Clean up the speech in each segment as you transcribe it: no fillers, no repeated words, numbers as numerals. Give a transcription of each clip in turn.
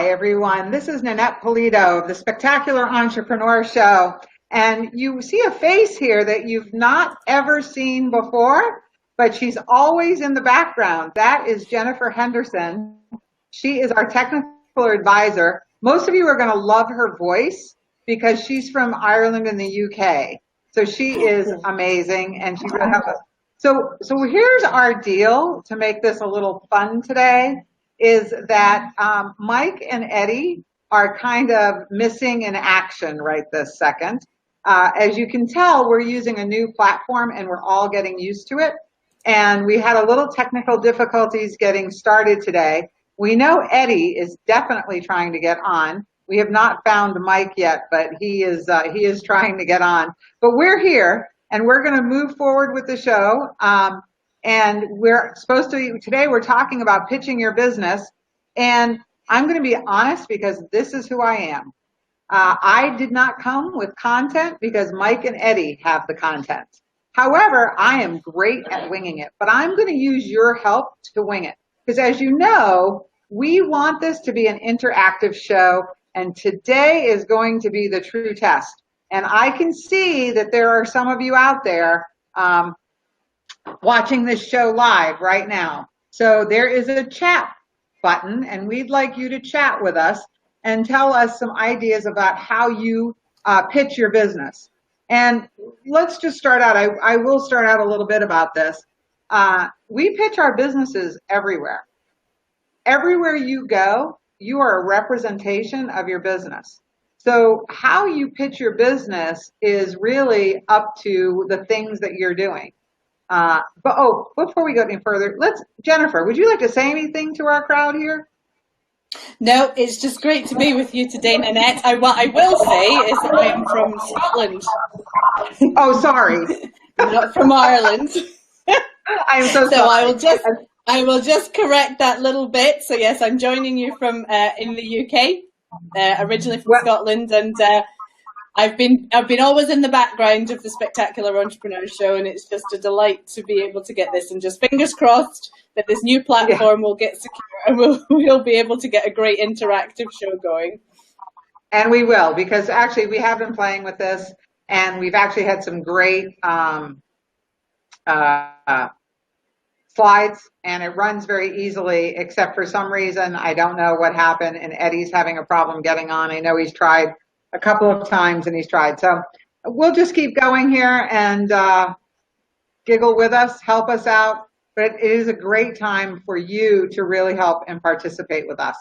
Hi, everyone. This is Nanette Polito of the Spectacular Entrepreneur Show. And you see a face here that you've not ever seen before, but she's always in the background. That is Jennifer Henderson. She is our technical advisor. Most of you are going to love her voice because she's from Ireland and the UK. So she is amazing, and she's going to help us. So here's our deal to make this a little fun today. Is that Mike and Eddie are kind of missing in action right this second. As you can tell, we're using a new platform and we're all getting used to it. And we had a little technical difficulties getting started today. We know Eddie is definitely trying to get on. We have not found Mike yet, but he is trying to get on. But we're here and we're going to move forward with the show. And we're supposed to, today we're talking about pitching your business. And I'm going to be honest because this is who I am. I did not come with content because Mike and Eddie have the content. However, I am great at winging it, but I'm going to use your help to wing it. Because as you know, we want this to be an interactive show. And today is going to be the true test. And I can see that there are some of you out there watching this show live right now. So there is a chat button, and we'd like you to chat with us and tell us some ideas about how you pitch your business. And let's just start out. I will start out a little bit about this. We pitch our businesses everywhere. Everywhere you go, you are a representation of your business. So how you pitch your business is really up to the things that you're doing. Before we go any further, Jennifer, would you like to say anything to our crowd here? No, it's just great to be with you today, Nanette. What I will say is that I am from Scotland. Oh, sorry. Not from Ireland. I am so sorry. So I will just correct that little bit. So yes, I'm joining you from in the UK, originally from Scotland, and I've been always in the background of the Spectacular Entrepreneur Show, and it's just a delight to be able to get this. And just fingers crossed that this new platform will get secure and we'll be able to get a great interactive show going. And we will, because actually we have been playing with this, and we've actually had some great slides, and it runs very easily, except for some reason I don't know what happened, and Eddie's having a problem getting on. I know he's tried a couple of times and he's tried. So we'll just keep going here and giggle with us, help us out. But it is a great time for you to really help and participate with us.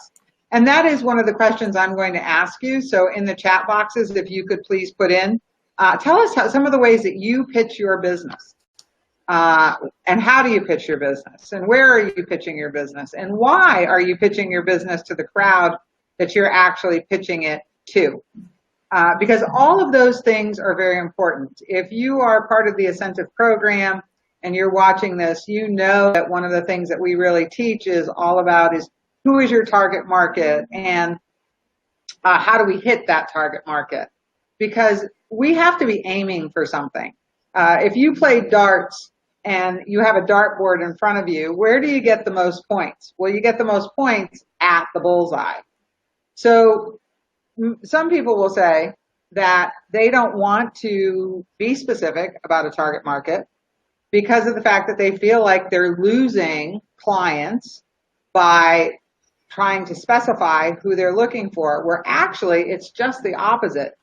And that is one of the questions I'm going to ask you. So in the chat boxes, if you could please put in, tell us some of the ways that you pitch your business. And how do you pitch your business? And where are you pitching your business? And why are you pitching your business to the crowd that you're actually pitching it to? Because all of those things are very important. If you are part of the Ascentive program and you're watching this, you know that one of the things that we really teach is all about is who is your target market and how do we hit that target market? Because we have to be aiming for something. If you play darts and you have a dartboard in front of you, where do you get the most points? Well, you get the most points at the bullseye. So some people will say that they don't want to be specific about a target market because of the fact that they feel like they're losing clients by trying to specify who they're looking for, where actually it's just the opposite.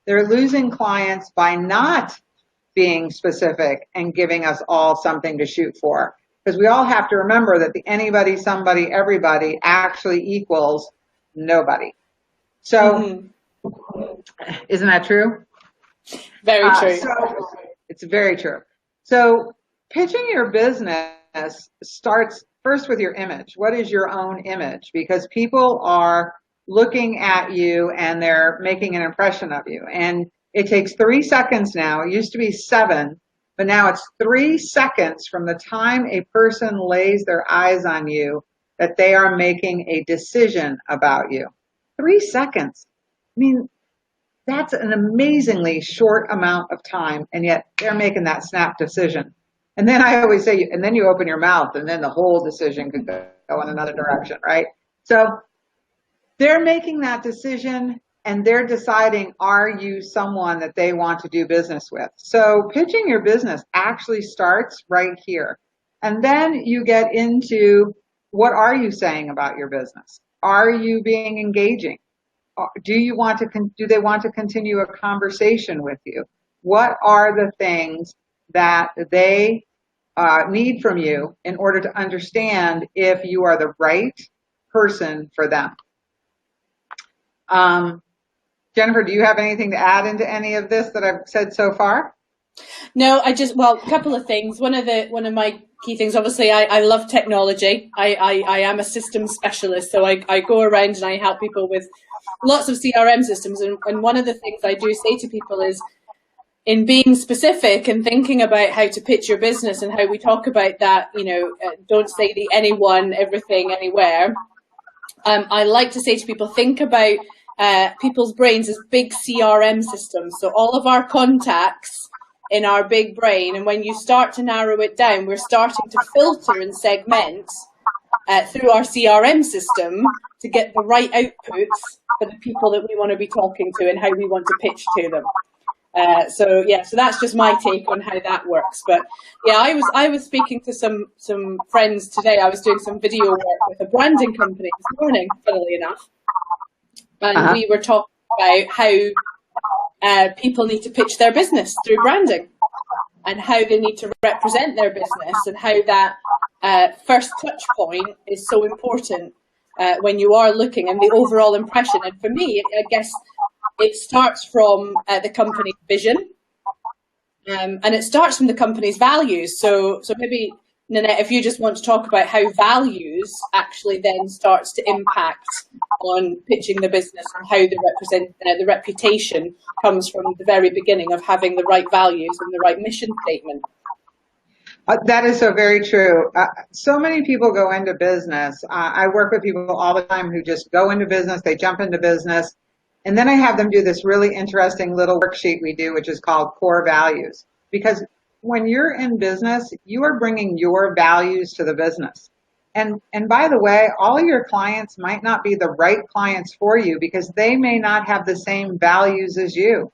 They're losing clients by not being specific and giving us all something to shoot for. Because we all have to remember that the anybody, somebody, everybody actually equals nobody. So, isn't that true? Very true. It's very true. So pitching your business starts first with your image. What is your own image? Because people are looking at you and they're making an impression of you. And it takes 3 seconds now. It used to be 7, but now it's 3 seconds from the time a person lays their eyes on you that they are making a decision about you. 3 seconds. I mean, that's an amazingly short amount of time, and yet they're making that snap decision. And then I always say, and then you open your mouth, and then the whole decision could go in another direction, right? So they're making that decision and they're deciding, are you someone that they want to do business with? So pitching your business actually starts right here. And then you get into, what are you saying about your business? Are you being engaging? Do they want to continue a conversation with you? What are the things that they need from you in order to understand if you are the right person for them? Jennifer, do you have anything to add into any of this that I've said so far? No, well, a couple of things. One of my key things, obviously, I love technology. I am a systems specialist, so I go around and I help people with lots of CRM systems. And one of the things I do say to people is, in being specific and thinking about how to pitch your business and how we talk about that, don't say the anyone, everything, anywhere. I like to say to people, think about people's brains as big CRM systems. So all of our contacts in our big brain, and when you start to narrow it down, we're starting to filter and segment through our CRM system to get the right outputs for the people that we want to be talking to and how we want to pitch to them. So that's just my take on how that works. But yeah, I was speaking to some friends today. I was doing some video work with a branding company this morning, funnily enough, and we were talking about how people need to pitch their business through branding and how they need to represent their business and how that first touch point is so important when you are looking, and the overall impression. And for me, I guess it starts from the company's vision, and it starts from the company's values. So maybe, Nanette, if you just want to talk about how values actually then starts to impact on pitching the business and how the reputation comes from the very beginning of having the right values and the right mission statement. That is so very true. So many people go into business. I work with people all the time who just go into business, they jump into business, and then I have them do this really interesting little worksheet we do, which is called core values. Because when you're in business, you are bringing your values to the business. And by the way, all your clients might not be the right clients for you because they may not have the same values as you.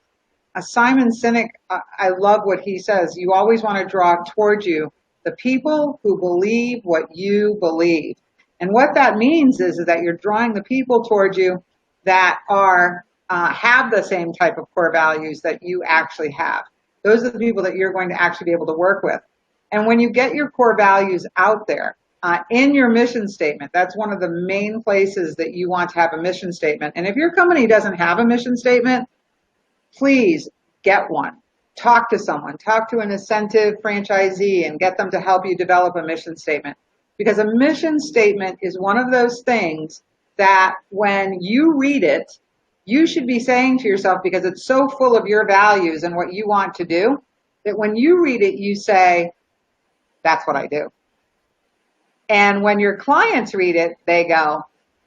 Simon Sinek, I love what he says. You always want to draw towards you the people who believe what you believe. And what that means is that you're drawing the people towards you that are have the same type of core values that you actually have. Those are the people that you're going to actually be able to work with. And when you get your core values out there in your mission statement, that's one of the main places that you want to have a mission statement. And if your company doesn't have a mission statement, please get one. Talk to someone. Talk to an incentive franchisee and get them to help you develop a mission statement. Because a mission statement is one of those things that when you read it, you should be saying to yourself, because it's so full of your values and what you want to do, that when you read it, you say, that's what I do. And when your clients read it, they go,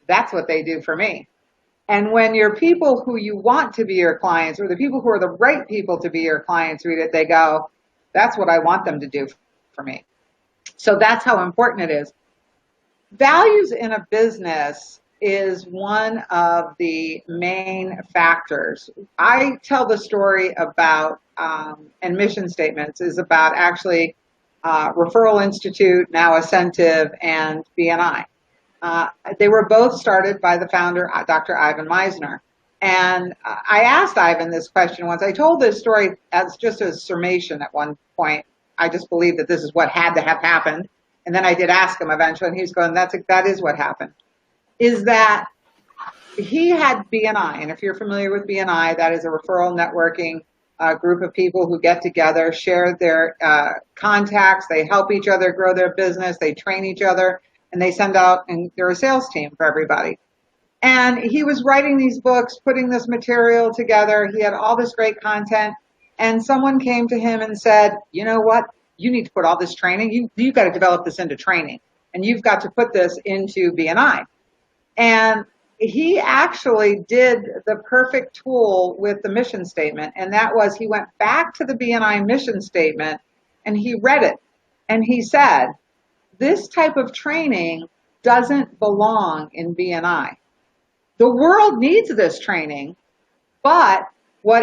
that's what they do for me. And when your people who you want to be your clients, or the people who are the right people to be your clients, read it, they go, that's what I want them to do for me. So that's how important it is. Values in a business is one of the main factors. I tell the story about, and mission statements is about actually Referral Institute, now Ascentive, and BNI. They were both started by the founder, Dr. Ivan Misner. And I asked Ivan this question once. I told this story as just a summation at one point. I just believed that this is what had to have happened. And then I did ask him eventually, and he was going, that is what happened. Is that he had BNI. And if you're familiar with BNI, that is a referral networking group of people who get together, share their contacts, they help each other grow their business, they train each other, and they send out, and they're a sales team for everybody. And he was writing these books, putting this material together. He had all this great content. And someone came to him and said, you know what? You need to put all this training. You've got to develop this into training. And you've got to put this into BNI. And he actually did the perfect tool with the mission statement. And that was, he went back to the BNI mission statement and he read it. And he said, this type of training doesn't belong in BNI. The world needs this training, but what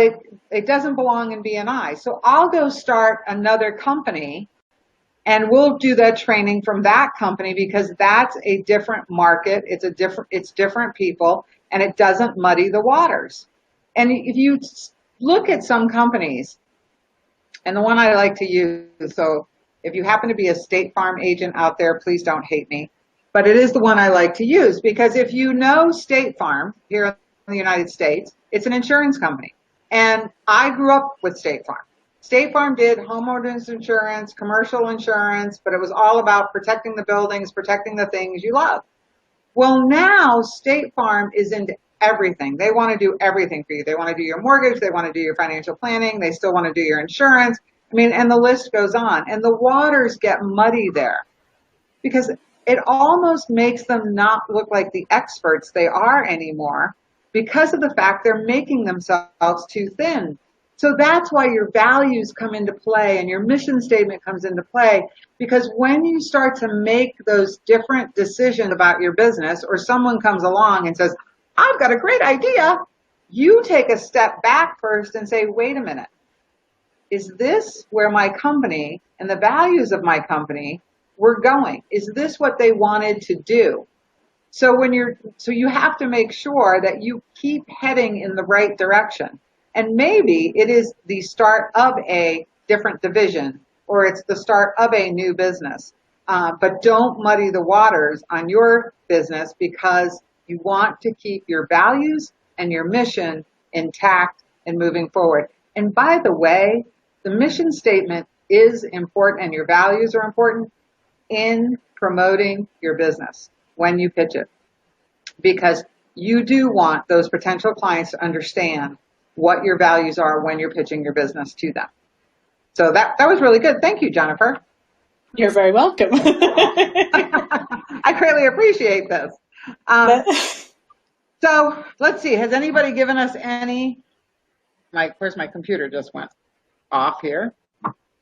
it doesn't belong in BNI. So I'll go start another company and we'll do that training from that company because that's a different market. It's different people, and it doesn't muddy the waters. And if you look at some companies, and the one I like to use, so if you happen to be a State Farm agent out there, please don't hate me, but it is the one I like to use because if you know State Farm here in the United States, it's an insurance company. And I grew up with State Farm. State Farm did homeowners insurance, commercial insurance, but it was all about protecting the buildings, protecting the things you love. Well, now State Farm is into everything. They want to do everything for you. They want to do your mortgage. They want to do your financial planning. They still want to do your insurance. I mean, and the list goes on. And the waters get muddy there because it almost makes them not look like the experts they are anymore because of the fact they're making themselves too thin. So that's why your values come into play and your mission statement comes into play, because when you start to make those different decisions about your business, or someone comes along and says, I've got a great idea, you take a step back first and say, wait a minute, is this where my company and the values of my company were going? Is this what they wanted to do? So you have to make sure that you keep heading in the right direction. And maybe it is the start of a different division, or it's the start of a new business. But don't muddy the waters on your business because you want to keep your values and your mission intact and moving forward. And by the way, the mission statement is important and your values are important in promoting your business when you pitch it. Because you do want those potential clients to understand what your values are when you're pitching your business to them. So that was really good. Thank you, Jennifer. You're very welcome. I greatly appreciate this. So let's see. Has anybody given us any? Where's my computer just went off here?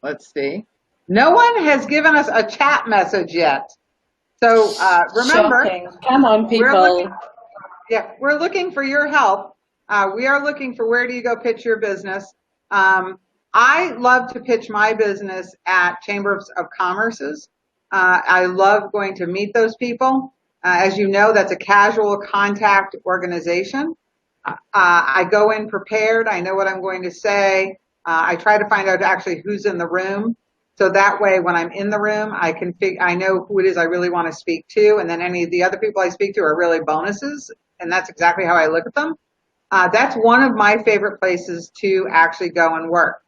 Let's see. No one has given us a chat message yet. So remember, Shocking. Come on, people. We're looking for your help. We are looking for where do you go pitch your business. I love to pitch my business at Chambers of Commerce's. I love going to meet those people. As you know, that's a casual contact organization. I go in prepared. I know what I'm going to say. I try to find out actually who's in the room. So that way, when I'm in the room, I know who it is I really want to speak to. And then any of the other people I speak to are really bonuses. And that's exactly how I look at them. That's one of my favorite places to actually go and work.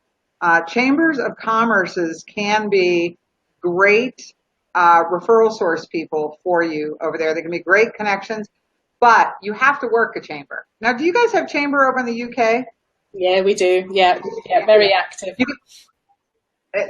Chambers of Commerce's can be great referral source people for you over there. They can be great connections, but you have to work a chamber. Now, do you guys have chamber over in the UK? Yeah, we do. Yeah, very active.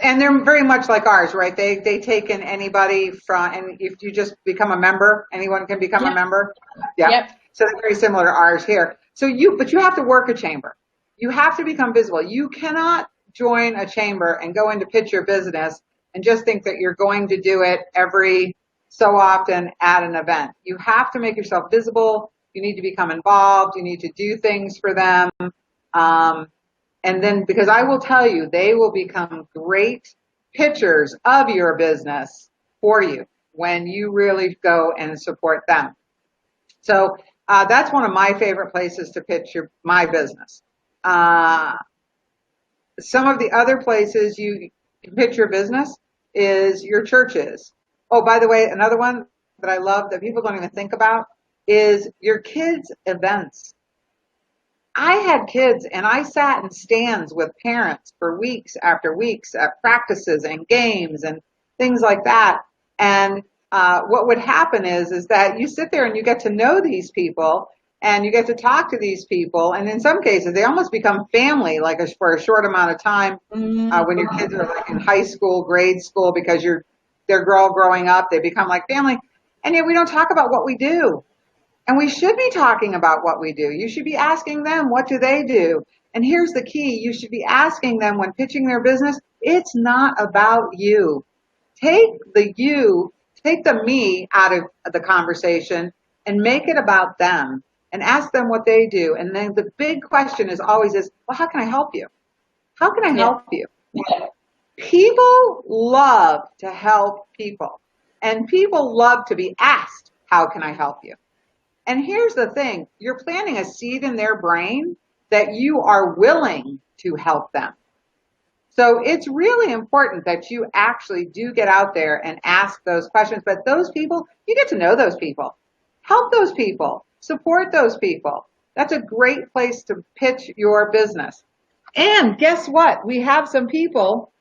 And they're very much like ours, right? They take in anybody and if you just become a member, anyone can become a member. Yeah. Yep. So they're very similar to ours here. But you have to work a chamber. You have to become visible. You cannot join a chamber and go in to pitch your business and just think that you're going to do it every so often at an event. You have to make yourself visible. You need to become involved. You need to do things for them. And then, because I will tell you, they will become great pitchers of your business for you when you really go and support them. So that's one of my favorite places to pitch my business. Some of the other places you can pitch your business is your churches. Oh, by the way, another one that I love that people don't even think about is your kids' events. I had kids and I sat in stands with parents for weeks after weeks at practices and games and things like that. And what would happen is that you sit there and you get to know these people and you get to talk to these people. And in some cases, they almost become family, for a short amount of time when your kids are in high school, grade school, because they're all growing up. They become like family. And yet we don't talk about what we do. And we should be talking about what we do. You should be asking them, what do they do? And here's the key. You should be asking them when pitching their business, it's not about you. Take the me out of the conversation and make it about them and ask them what they do. And then the big question is always well, how can I help you? How can I help you? Yeah. People love to help people, and people love to be asked, how can I help you? And here's the thing, you're planting a seed in their brain that you are willing to help them. So it's really important that you actually do get out there and ask those questions. But those people, you get to know those people. Help those people. Support those people. That's a great place to pitch your business. And guess what? We have some people.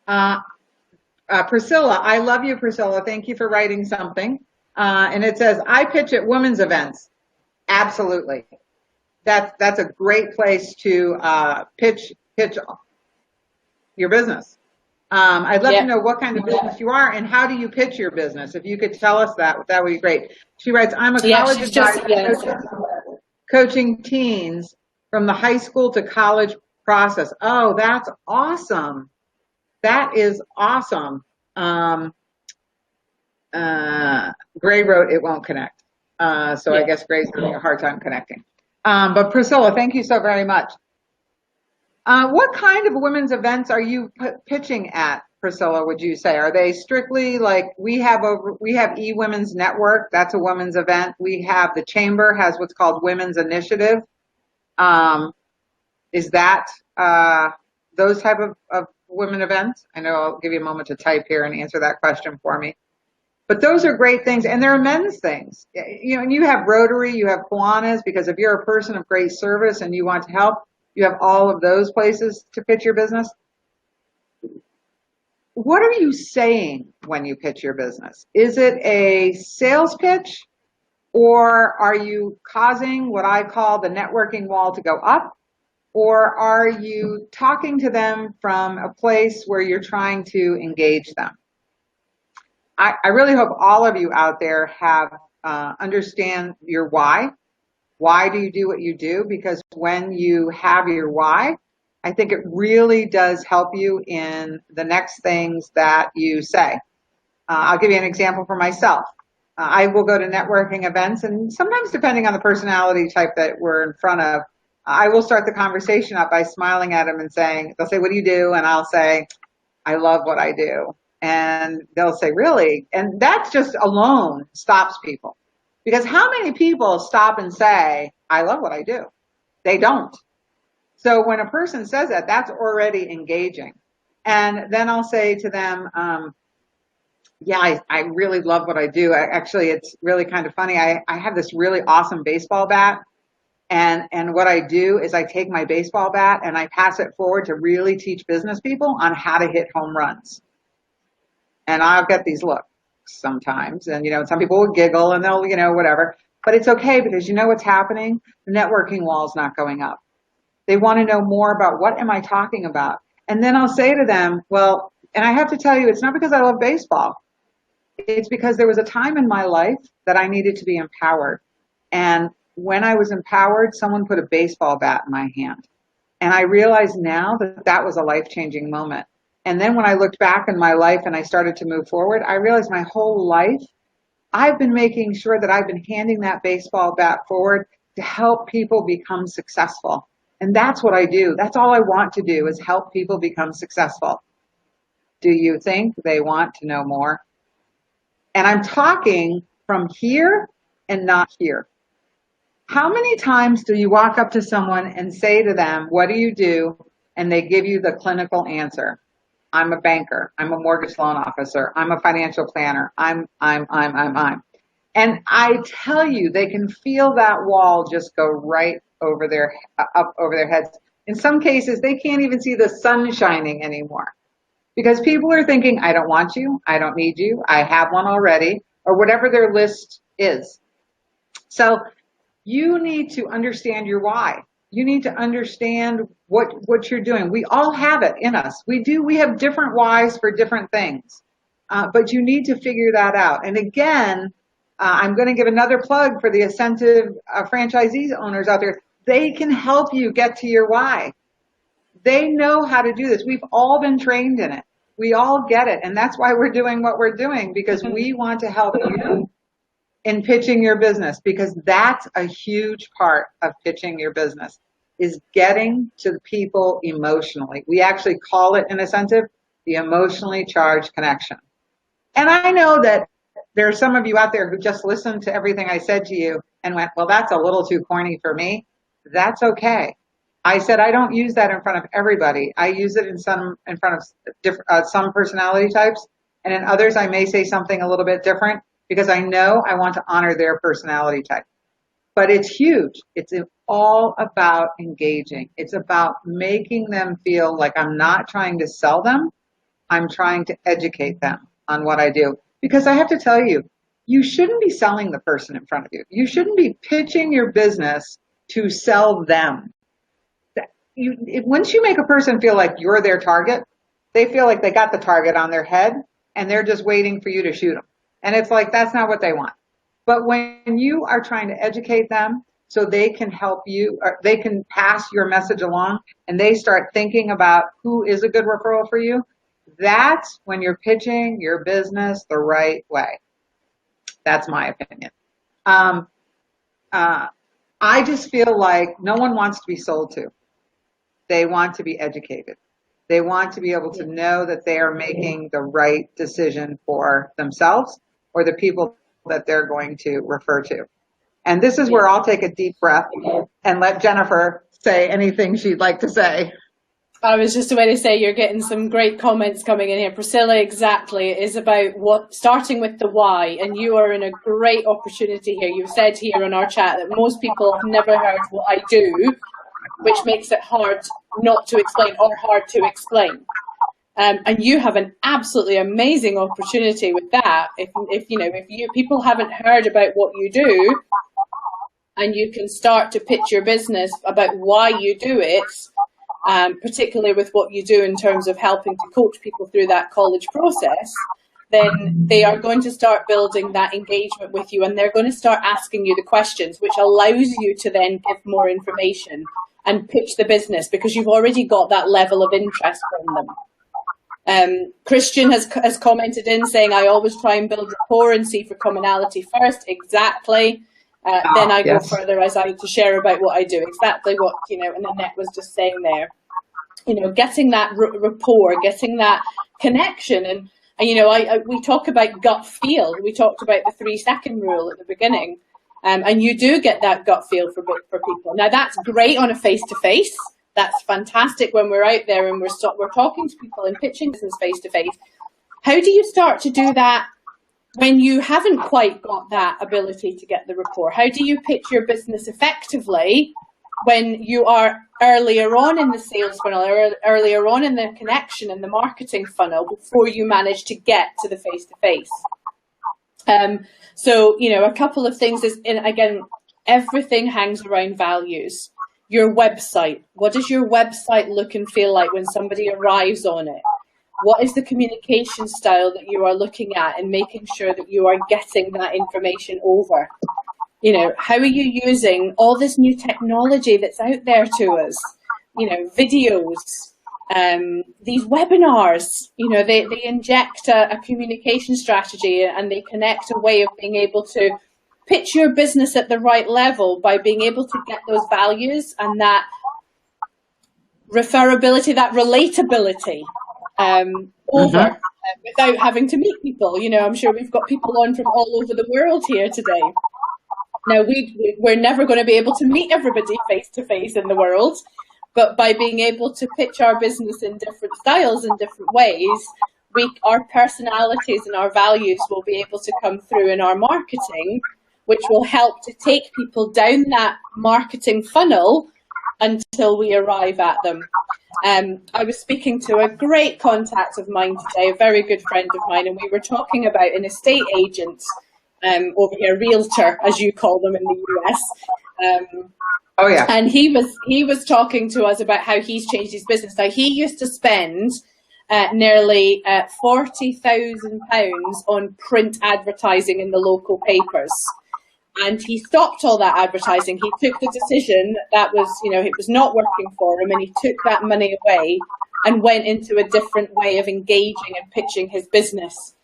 Priscilla, I love you, Priscilla. Thank you for writing something. And it says, I pitch at women's events. Absolutely. That's a great place to pitch your business. I'd love to know what kind of business you are and how do you pitch your business. If you could tell us that would be great. She writes, I'm a college advisor coaching teens from the high school to college process. Oh, that's awesome. That is awesome. Gray wrote it won't connect. So I guess Gray's having a hard time connecting. But Priscilla, thank you so very much. What kind of women's events are you pitching at, Priscilla, would you say? Are they strictly like we have eWomen's Network, that's a women's event. We have the Chamber has what's called Women's Initiative. Is that those type of women events? I know I'll give you a moment to type here and answer that question for me. But those are great things, and there are men's things. You know, and you have Rotary, you have Kiwanis, because if you're a person of great service and you want to help, you have all of those places to pitch your business. What are you saying when you pitch your business? Is it a sales pitch, or are you causing what I call the networking wall to go up, or are you talking to them from a place where you're trying to engage them? I really hope all of you out there have understand your why. Why do you do what you do? Because when you have your why, I think it really does help you in the next things that you say. I'll give you an example for myself. I will go to networking events, and sometimes depending on the personality type that we're in front of, I will start the conversation up by smiling at them and saying, they'll say, what do you do? And I'll say, I love what I do. And they'll say, really? And that just alone stops people. Because how many people stop and say, I love what I do? They don't. So when a person says that, that's already engaging. And then I'll say to them, yeah, I really love what I do. Actually, it's really kind of funny. I have this really awesome baseball bat. And what I do is I take my baseball bat and I pass it forward to really teach business people on how to hit home runs. And I'll get these looks sometimes. And, some people will giggle and they'll, whatever. But it's okay because you know what's happening? The networking wall's not going up. They want to know more about what am I talking about. And then I'll say to them, well, and I have to tell you, it's not because I love baseball. It's because there was a time in my life that I needed to be empowered. And when I was empowered, someone put a baseball bat in my hand. And I realize now that that was a life-changing moment. And then when I looked back in my life and I started to move forward, I realized my whole life, I've been making sure that I've been handing that baseball bat forward to help people become successful. And that's what I do. That's all I want to do is help people become successful. Do you think they want to know more? And I'm talking from here and not here. How many times do you walk up to someone and say to them, what do you do? And they give you the clinical answer. I'm a banker. I'm a mortgage loan officer. I'm a financial planner. I'm. And I tell you, they can feel that wall just go right over up over their heads. In some cases, they can't even see the sun shining anymore because people are thinking, I don't want you. I don't need you. I have one already, or whatever their list is. So you need to understand your why. You need to understand what you're doing. We all have it in us. We have different whys for different things. But you need to figure that out. And again, I'm going to give another plug for the Ascentive franchisees owners out there. They can help you get to your why. They know how to do this. We've all been trained in it. We all get it. And that's why we're doing what we're doing, because we want to help you in pitching your business, because that's a huge part of pitching your business, is getting to the people emotionally. We actually call it an incentive, the emotionally charged connection. And I know that there are some of you out there who just listened to everything I said to you and went, well, that's a little too corny for me. That's okay. I said I don't use that in front of everybody. I use it in front of some personality types, and in others I may say something a little bit different because I know I want to honor their personality type. But it's huge. It's all about engaging. It's about making them feel like I'm not trying to sell them. I'm trying to educate them on what I do. Because I have to tell you, you shouldn't be selling the person in front of you. You shouldn't be pitching your business to sell them. Once you make a person feel like you're their target, they feel like they got the target on their head and they're just waiting for you to shoot them. And it's like, that's not what they want. But when you are trying to educate them so they can help you, or they can pass your message along, and they start thinking about who is a good referral for you, that's when you're pitching your business the right way. That's my opinion. I just feel like no one wants to be sold to. They want to be educated. They want to be able to know that they are making the right decision for themselves or the people that they're going to refer to. And this is where I'll take a deep breath and let Jennifer say anything she'd like to say. I was just about to say, you're getting some great comments coming in here. Priscilla, exactly. It is about starting with the why, and you are in a great opportunity here. You've said here in our chat that most people have never heard what I do, which makes it hard not to explain or hard to explain. And you have an absolutely amazing opportunity with that. If people haven't heard about what you do, and you can start to pitch your business about why you do it, particularly with what you do in terms of helping to coach people through that college process, then they are going to start building that engagement with you, and they're going to start asking you the questions, which allows you to then give more information and pitch the business because you've already got that level of interest from them. Christian has commented in saying, I always try and build rapport and see for commonality first. Exactly. Then I go further as I to share about what I do. Exactly what, and Annette was just saying there. Getting that rapport, getting that connection. And we talk about gut feel. We talked about the 3-second rule at the beginning. And you do get that gut feel for people. Now, that's great on a face-to-face. That's fantastic when we're out there and we're talking to people and pitching business face-to-face. How do you start to do that when you haven't quite got that ability to get the rapport? How do you pitch your business effectively when you are earlier on in the sales funnel, or earlier on in the connection and the marketing funnel before you manage to get to the face-to-face? So, a couple of things is, and again, everything hangs around values. Your website. What does your website look and feel like when somebody arrives on it? What is the communication style that you are looking at and making sure that you are getting that information over? How are you using all this new technology that's out there to us? Videos, these webinars, they inject a communication strategy, and they connect a way of being able to pitch your business at the right level by being able to get those values and that referability, that relatability over without having to meet people. I'm sure we've got people on from all over the world here today. Now, we're never going to be able to meet everybody face to face in the world, but by being able to pitch our business in different styles and different ways, our personalities and our values will be able to come through in our marketing, which will help to take people down that marketing funnel until we arrive at them. I was speaking to a great contact of mine today, a very good friend of mine, and we were talking about an estate agent over here, realtor, as you call them in the US. Oh yeah. And he was talking to us about how he's changed his business. Now, he used to spend nearly £40,000 on print advertising in the local papers. And he stopped all that advertising. He took the decision that was, it was not working for him, and he took that money away and went into a different way of engaging and pitching his business.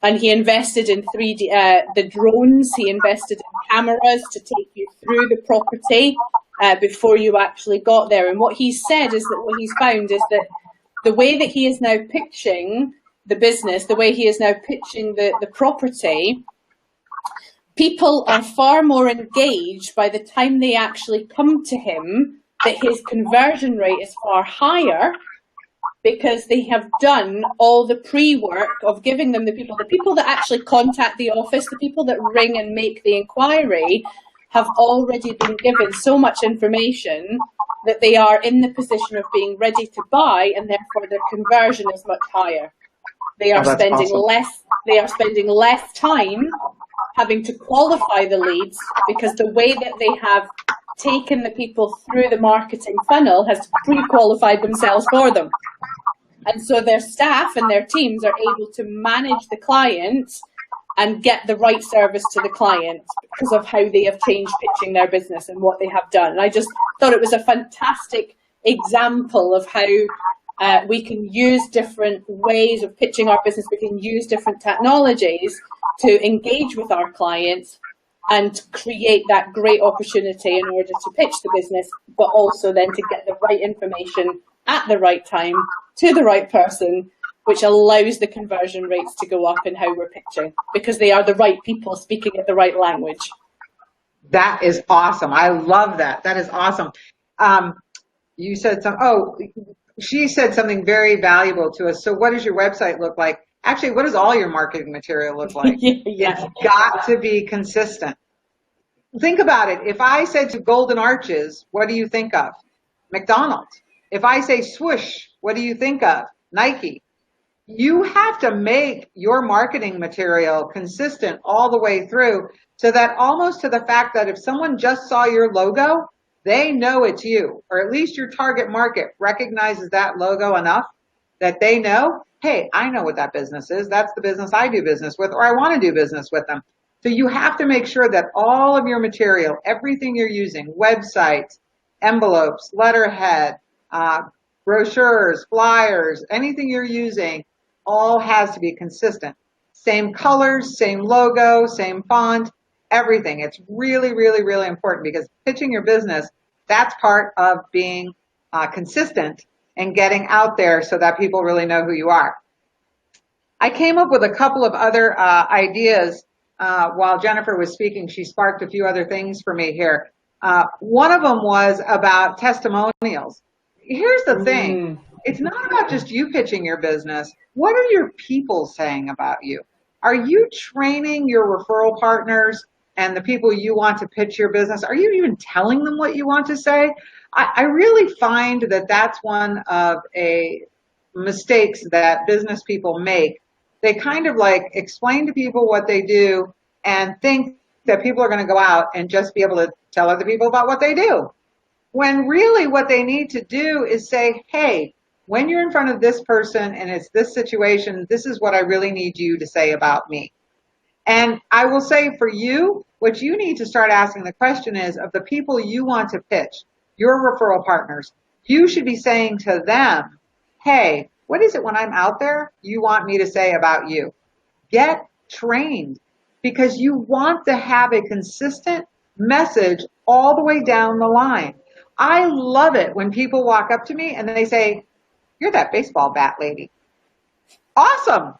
And he invested in 3D, the drones. He invested in cameras to take you through the property before you actually got there. And what he said is that what he's found is that the way that he is now pitching the business, the way he is now pitching the property, people are far more engaged by the time they actually come to him, that his conversion rate is far higher because they have done all the pre-work of giving them the people that actually contact the office, the people that ring and make the inquiry have already been given so much information that they are in the position of being ready to buy, and therefore their conversion is much higher. They are spending less time having to qualify the leads, because the way that they have taken the people through the marketing funnel has pre-qualified themselves for them. And so their staff and their teams are able to manage the client and get the right service to the client because of how they have changed pitching their business and what they have done. And I just thought it was a fantastic example of how we can use different ways of pitching our business. We can use different technologies to engage with our clients and create that great opportunity in order to pitch the business, but also then to get the right information at the right time to the right person, which allows the conversion rates to go up in how we're pitching, because they are the right people speaking at the right language. That is awesome. I love that. That is awesome. You said she said something very valuable to us. So what does your website look like? Actually, what does all your marketing material look like? Yeah. It's got to be consistent. Think about it. If I said to Golden Arches, what do you think of? McDonald's. If I say swoosh, what do you think of? Nike. You have to make your marketing material consistent all the way through, so that almost to the fact that if someone just saw your logo, they know it's you, or at least your target market recognizes that logo enough that they know, hey, I know what that business is. That's the business I do business with, or I want to do business with them. So you have to make sure that all of your material, everything you're using, websites, envelopes, letterhead, brochures, flyers, anything you're using, all has to be consistent. Same colors, same logo, same font, everything. It's really, really, really important, because pitching your business, that's part of being consistent and getting out there so that people really know who you are. I came up with a couple of other ideas while Jennifer was speaking. She sparked a few other things for me here. One of them was about testimonials. Here's the thing. It's not about just you pitching your business. What are your people saying about you? Are you training your referral partners and the people you want to pitch your business? Are you even telling them what you want to say? I really find that that's one of mistakes that business people make. They kind of like explain to people what they do and think that people are going to go out and just be able to tell other people about what they do. When really what they need to do is say, hey, when you're in front of this person and it's this situation, this is what I really need you to say about me. And I will say for you, what you need to start asking the question is, of the people you want to pitch, your referral partners, you should be saying to them, hey, what is it when I'm out there you want me to say about you? Get trained, because you want to have a consistent message all the way down the line. I love it when people walk up to me and they say, you're that baseball bat lady. Awesome.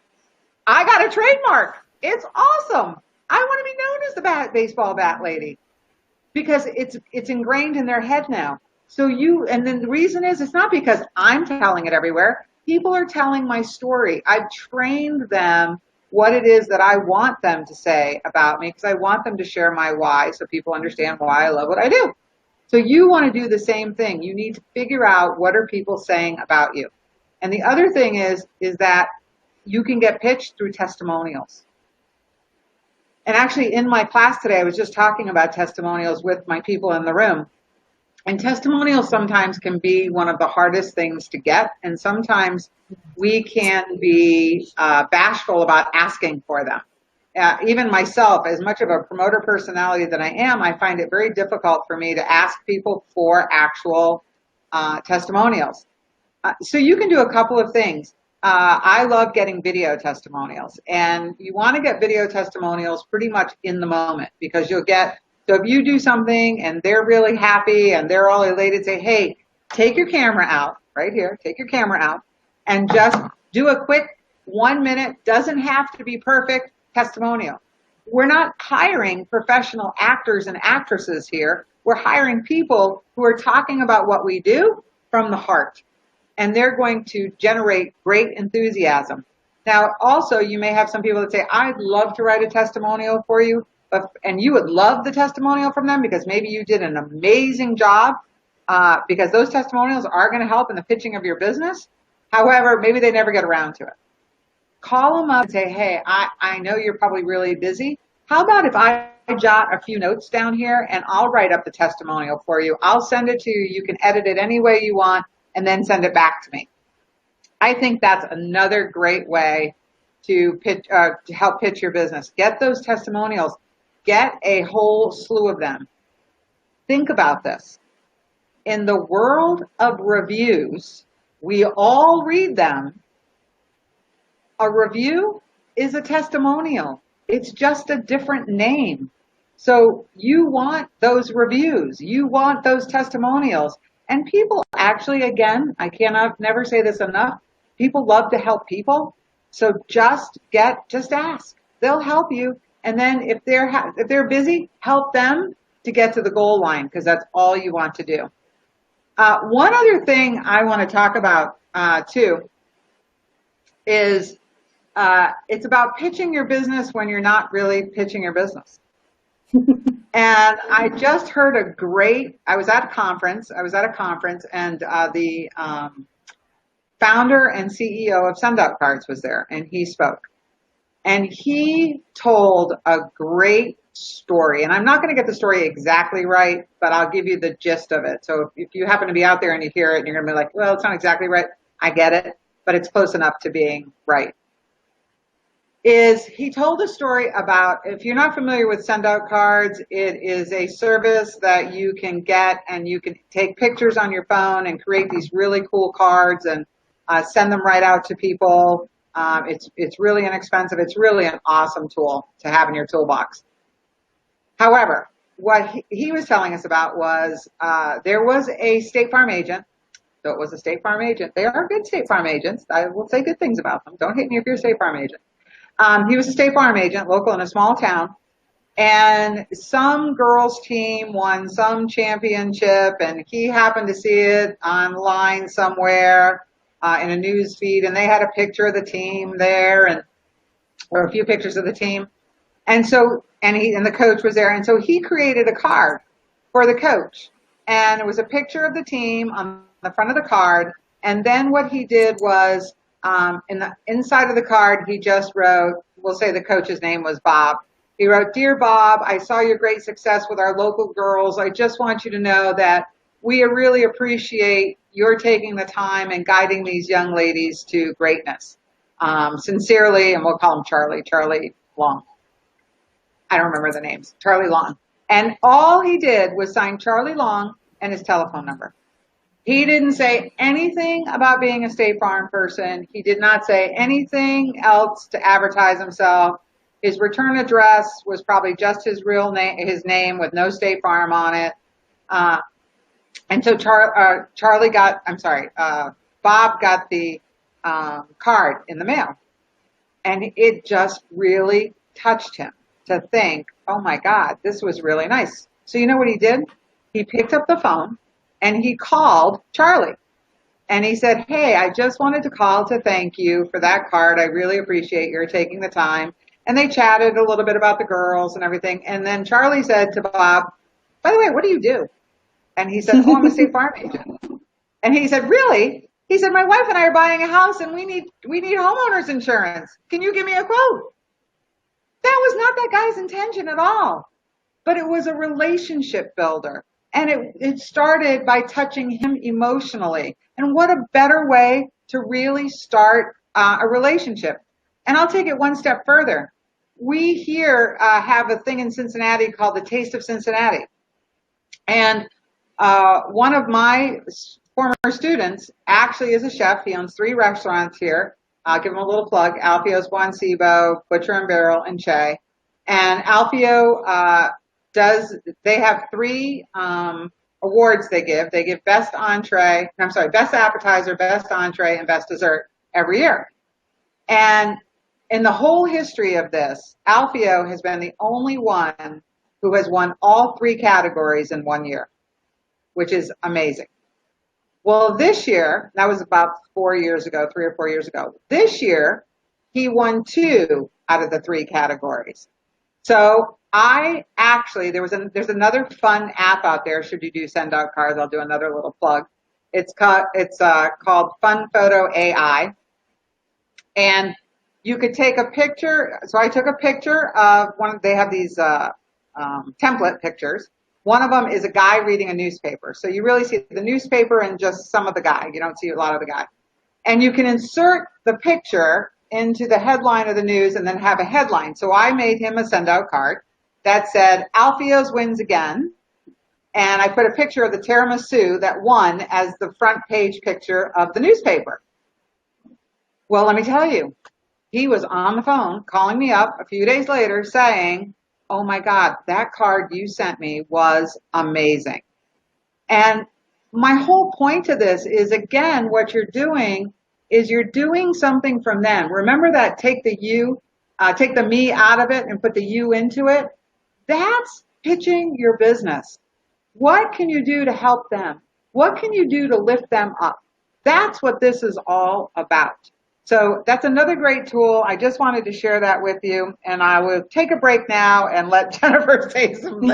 I got a trademark. It's awesome. I want to be known as the baseball bat lady, because it's ingrained in their head now. And then the reason is, it's not because I'm telling it everywhere. People are telling my story. I've trained them what it is that I want them to say about me, because I want them to share my why, so people understand why I love what I do. So you want to do the same thing. You need to figure out, what are people saying about you. And the other thing is that you can get pitched through testimonials. And actually, in my class today, I was just talking about testimonials with my people in the room. And testimonials sometimes can be one of the hardest things to get. And sometimes we can be bashful about asking for them. Even myself, as much of a promoter personality that I am, I find it very difficult for me to ask people for actual testimonials. So you can do a couple of things. I love getting video testimonials, and you want to get video testimonials pretty much in the moment, because you'll get, so if you do something and they're really happy and they're all elated, say, hey, take your camera out right here, take your camera out and just do a quick 1 minute, doesn't have to be perfect, testimonial. We're not hiring professional actors and actresses here. We're hiring people who are talking about what we do from the heart, and they're going to generate great enthusiasm. Now, also, you may have some people that say, I'd love to write a testimonial for you, and you would love the testimonial from them because maybe you did an amazing job, because those testimonials are going to help in the pitching of your business. However, maybe they never get around to it. Call them up and say, hey, I know you're probably really busy. How about if I jot a few notes down here and I'll write up the testimonial for you. I'll send it to you. You can edit it any way you want and then send it back to me. I think that's another great way to pitch, to help pitch your business. Get those testimonials. Get a whole slew of them. Think about this. In the world of reviews, we all read them. A review is a testimonial. It's just a different name. So you want those reviews. You want those testimonials. And people actually, again, I cannot never say this enough, people love to help people. So just ask. They'll help you. And then if they're busy, help them to get to the goal line, because that's all you want to do. One other thing I want to talk about too is it's about pitching your business when you're not really pitching your business. And I just heard I was at a conference, and the founder and CEO of Sundout Cards was there, and he spoke. And he told a great story. And I'm not going to get the story exactly right, but I'll give you the gist of it. So if you happen to be out there and you hear it and you're going to be like, well, it's not exactly right, I get it, but it's close enough to being right. He told a story about, if you're not familiar with Sundout Cards, it is a service that you can get, and you can take pictures on your phone and create these really cool cards and send them right out to people. It's really inexpensive. It's really an awesome tool to have in your toolbox. However, what he was telling us about was there was a State Farm agent. So it was a State Farm agent. They are good State Farm agents. I will say good things about them. Don't hate me if you're a State Farm agent. He was a State Farm agent, local in a small town, and some girls' team won some championship, and he happened to see it online somewhere in a news feed, and they had a picture of the team there, or a few pictures of the team, and the coach was there, and so he created a card for the coach, and it was a picture of the team on the front of the card, and then what he did was, in the inside of the card, he just wrote, we'll say the coach's name was Bob. He wrote, Dear Bob, I saw your great success with our local girls. I just want you to know that we really appreciate your taking the time and guiding these young ladies to greatness. Sincerely, and we'll call him Charlie Long. I don't remember the names, Charlie Long. And all he did was sign Charlie Long and his telephone number. He didn't say anything about being a State Farm person. He did not say anything else to advertise himself. His return address was probably just his real name, his name with no State Farm on it. And so Bob got the card in the mail. And it just really touched him to think, oh my God, this was really nice. So you know what he did? He picked up the phone and he called Charlie. And he said, hey, I just wanted to call to thank you for that card. I really appreciate your taking the time. And they chatted a little bit about the girls and everything. And then Charlie said to Bob, by the way, what do you do? And he said, oh, I'm a State Farm agent. And he said, really? He said, my wife and I are buying a house and we need homeowners insurance. Can you give me a quote? That was not that guy's intention at all. But it was a relationship builder. And it started by touching him emotionally. And what a better way to really start a relationship. And I'll take it one step further. We here have a thing in Cincinnati called the Taste of Cincinnati. And one of my former students actually is a chef. He owns 3 restaurants here. I'll give them a little plug. Alfio's Juan Cibo, Butcher and Barrel, and Che. And Alfio they have 3 awards they give. They give best appetizer, best entree, and best dessert every year. And in the whole history of this, Alfio has been the only one who has won all 3 categories in 1 year, which is amazing. Well, this year, that was about 4 years ago, 3 or 4 years ago. This year, he won 2 out of the 3 categories. So there's another fun app out there. Should you do send out cards, I'll do another little plug. It's called Fun Photo AI. And you could take a picture. So I took a picture of they have these template pictures. One of them is a guy reading a newspaper. So you really see the newspaper and just some of the guy. You don't see a lot of the guy. And you can insert the picture into the headline of the news and then have a headline. So I made him a send-out card that said, Alfio's wins again. And I put a picture of the tiramisu that won as the front page picture of the newspaper. Well, let me tell you, he was on the phone calling me up a few days later saying, oh my God, that card you sent me was amazing. And my whole point to this is, again, what you're doing is you're doing something from them. Remember that take the me out of it and put the you into it? That's pitching your business. What can you do to help them? What can you do to lift them up? That's what this is all about. So that's another great tool. I just wanted to share that with you, and I will take a break now and let Jennifer say something.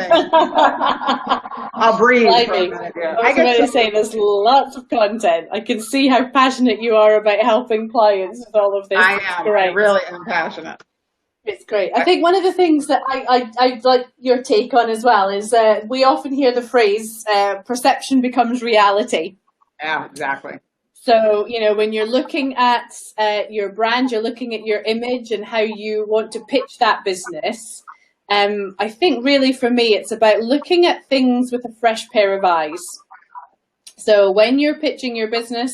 I'll breathe for a minute here. I was going to say there's lots of content. I can see how passionate you are about helping clients with all of this. I am. I really am passionate. It's great. I think one of the things that I'd like your take on as well is we often hear the phrase, perception becomes reality. Yeah, exactly. So, when you're looking at your brand, you're looking at your image and how you want to pitch that business. I think really for me, it's about looking at things with a fresh pair of eyes. So when you're pitching your business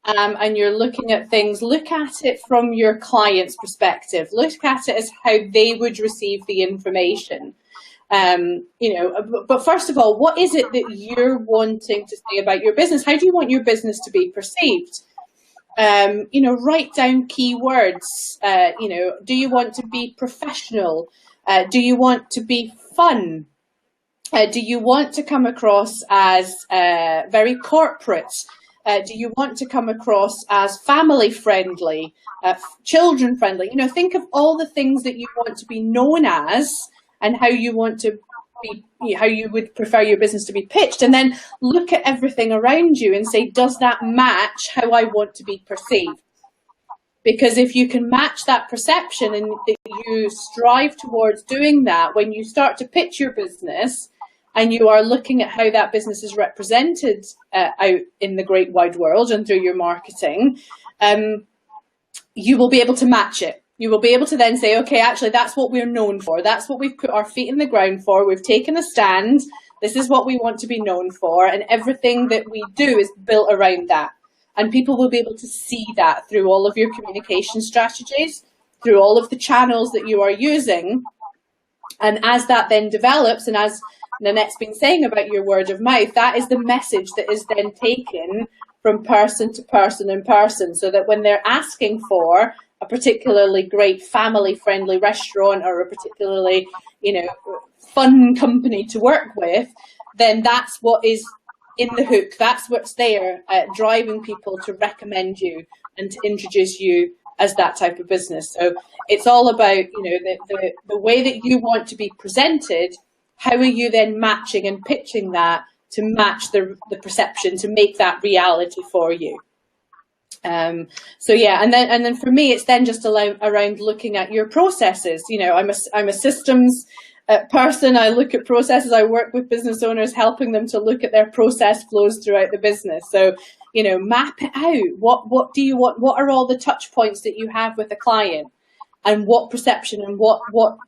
and you're looking at things, look at it from your client's perspective. Look at it as how they would receive the information. But first of all, what is it that you're wanting to say about your business? How do you want your business to be perceived? Write down keywords. Do you want to be professional? Do you want to be fun? Do you want to come across as very corporate? Do you want to come across as family friendly, children friendly? Think of all the things that you want to be known as, and how you want to be, how you would prefer your business to be pitched, and then look at everything around you and say, does that match how I want to be perceived? Because if you can match that perception and you strive towards doing that, when you start to pitch your business and you are looking at how that business is represented out in the great wide world and through your marketing, you will be able to match it. You will be able to then say, okay, actually, that's what we're known for. That's what we've put our feet in the ground for. We've taken a stand. This is what we want to be known for. And everything that we do is built around that. And people will be able to see that through all of your communication strategies, through all of the channels that you are using. And as that then develops, and as Nanette's been saying about your word of mouth, that is the message that is then taken from person to person in person, so that when they're asking for a particularly great family-friendly restaurant or a particularly, fun company to work with, then that's what is in the hook. That's what's there, driving people to recommend you and to introduce you as that type of business. So it's all about, the way that you want to be presented. How are you then matching and pitching that to match the perception, to make that reality for you? And then for me, it's then just around looking at your processes. I'm a systems person. I look at processes. I work with business owners, helping them to look at their process flows throughout the business. So, map it out. What do you want? What are all the touch points that you have with a client? And what perception and what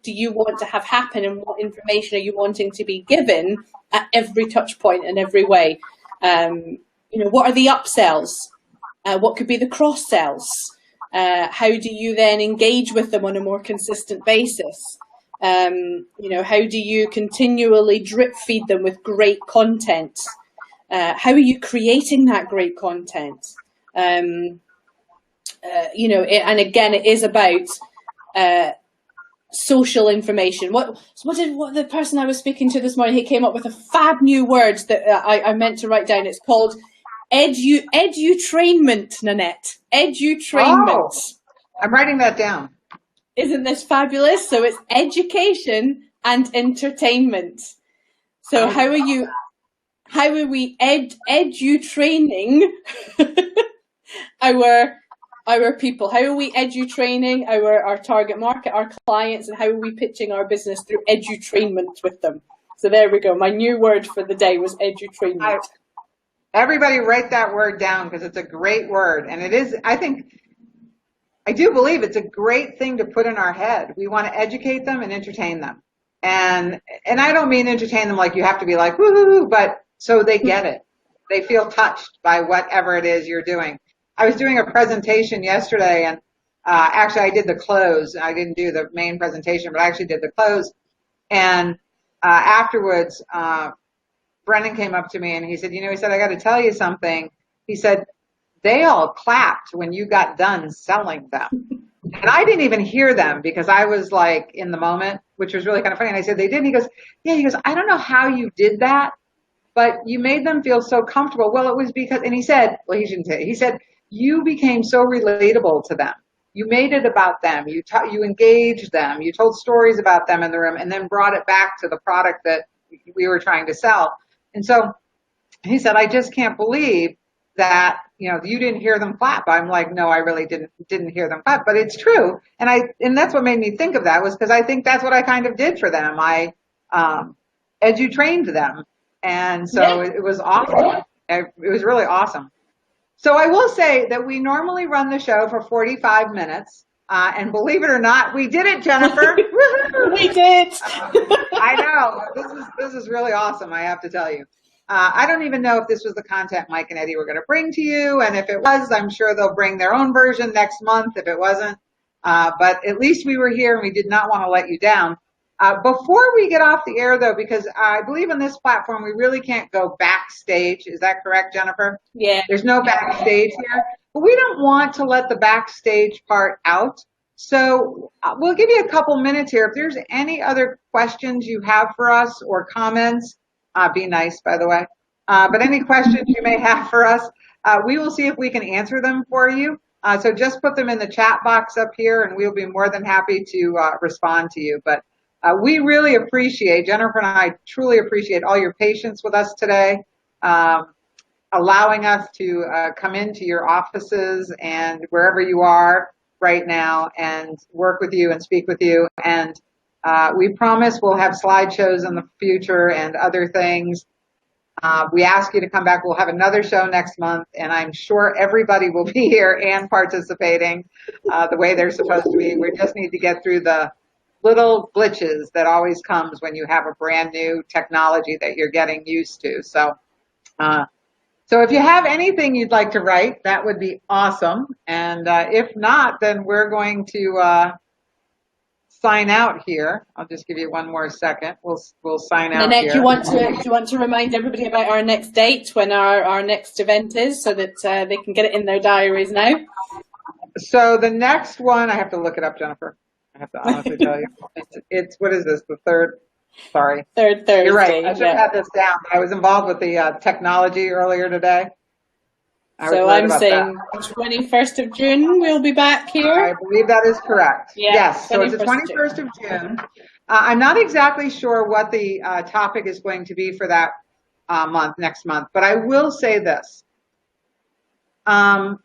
do you want to have happen, and what information are you wanting to be given at every touch point in every way? What are the upsells? What could be the cross sells? How do you then engage with them on a more consistent basis? How do you continually drip feed them with great content? How are you creating that great content? And again, it is about social information. What the person I was speaking to this morning, he came up with a fab new word that I meant to write down. It's called edutainment, Nanette. Edutainment. Oh, I'm writing that down. Isn't this fabulous? So it's education and entertainment. So how are we edu-training our people? How are we edu-training our target market, our clients, and how are we pitching our business through edu-trainment with them? So there we go. My new word for the day was edu-trainment. Everybody write that word down because it's a great word. And it is, I do believe it's a great thing to put in our head. We want to educate them and entertain them. And I don't mean entertain them like you have to be like, woo-hoo-hoo, but so they get it. They feel touched by whatever it is you're doing. I was doing a presentation yesterday, and actually I did the close. I didn't do the main presentation, but I actually did the close. And afterwards, Brennan came up to me and he said, he said, I got to tell you something. He said, they all clapped when you got done selling them. And I didn't even hear them because I was like in the moment, which was really kind of funny. And I said, they did. He goes, I don't know how you did that, but you made them feel so comfortable. Well, it was because, and he said, well, he shouldn't say it. He said, you became so relatable to them. You made it about them. You engaged them. You told stories about them in the room and then brought it back to the product that we were trying to sell. And so he said, I just can't believe that, you didn't hear them clap. I'm like, no, I really didn't hear them clap, but it's true. And that's what made me think of that was because I think that's what I kind of did for them. I edu-trained them. And so it was awesome. It was really awesome. So I will say that we normally run the show for 45 minutes. And believe it or not, we did it, Jennifer. We did. I know. This is really awesome, I have to tell you. I don't even know if this was the content Mike and Eddie were going to bring to you. And if it was, I'm sure they'll bring their own version next month if it wasn't. But at least we were here and we did not want to let you down. Before we get off the air, though, because I believe on this platform, we really can't go backstage. Is that correct, Jennifer? Yeah. There's no backstage here. But we don't want to let the backstage part out. So we'll give you a couple minutes here. If there's any other questions you have for us or comments, be nice, by the way. But any questions you may have for us, we will see if we can answer them for you. So just put them in the chat box up here, and we'll be more than happy to respond to you. But we really appreciate, Jennifer and I truly appreciate all your patience with us today, allowing us to come into your offices and wherever you are right now and work with you and speak with you. And we promise we'll have slideshows in the future and other things. We ask you to come back. We'll have another show next month, and I'm sure everybody will be here and participating the way they're supposed to be. We just need to get through the little glitches that always comes when you have a brand new technology that you're getting used to. So if you have anything you'd like to write, that would be awesome. And if not, then we're going to sign out here. I'll just give you one more second. We'll sign out Nanette, here. do you want to remind everybody about our next date, when our next event is, so that they can get it in their diaries now? So the next one, I have to look it up, Jennifer. I have to honestly tell you. It's what is this? The third? Sorry. Third Thursday. You're right. I should have had this down. I was involved with the technology earlier today. So I'm saying 21st of June we'll be back here. I believe that is correct. Yeah, yes. So it's the 21st of June. I'm not exactly sure what the topic is going to be for that next month, but I will say this. You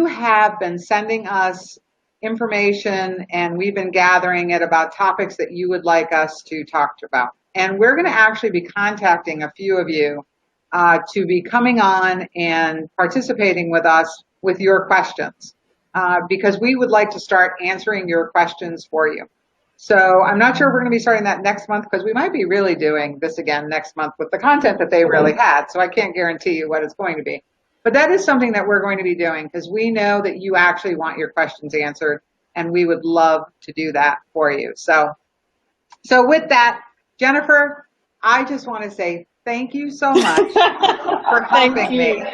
have been sending us information, and we've been gathering it about topics that you would like us to talk about. And we're going to actually be contacting a few of you to be coming on and participating with us with your questions, because we would like to start answering your questions for you. So I'm not sure if we're going to be starting that next month, because we might be really doing this again next month with the content that they really had. So I can't guarantee you what it's going to be. But that is something that we're going to be doing because we know that you actually want your questions answered, and we would love to do that for you. So with that, Jennifer, I just want to say thank you so much for helping me.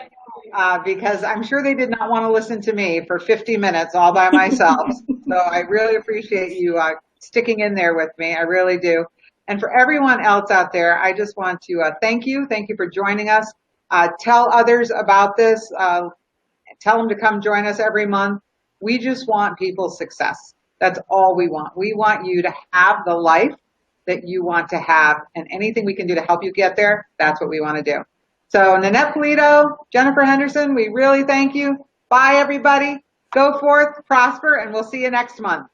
Because I'm sure they did not want to listen to me for 50 minutes all by myself. So I really appreciate you sticking in there with me. I really do. And for everyone else out there, I just want to thank you. Thank you for joining us. Tell others about this. Tell them to come join us every month. We just want people's success. That's all we want. We want you to have the life that you want to have, and anything we can do to help you get there, that's what we want to do. So Nanette Polito, Jennifer Henderson, we really thank you. Bye, everybody. Go forth, prosper, and we'll see you next month.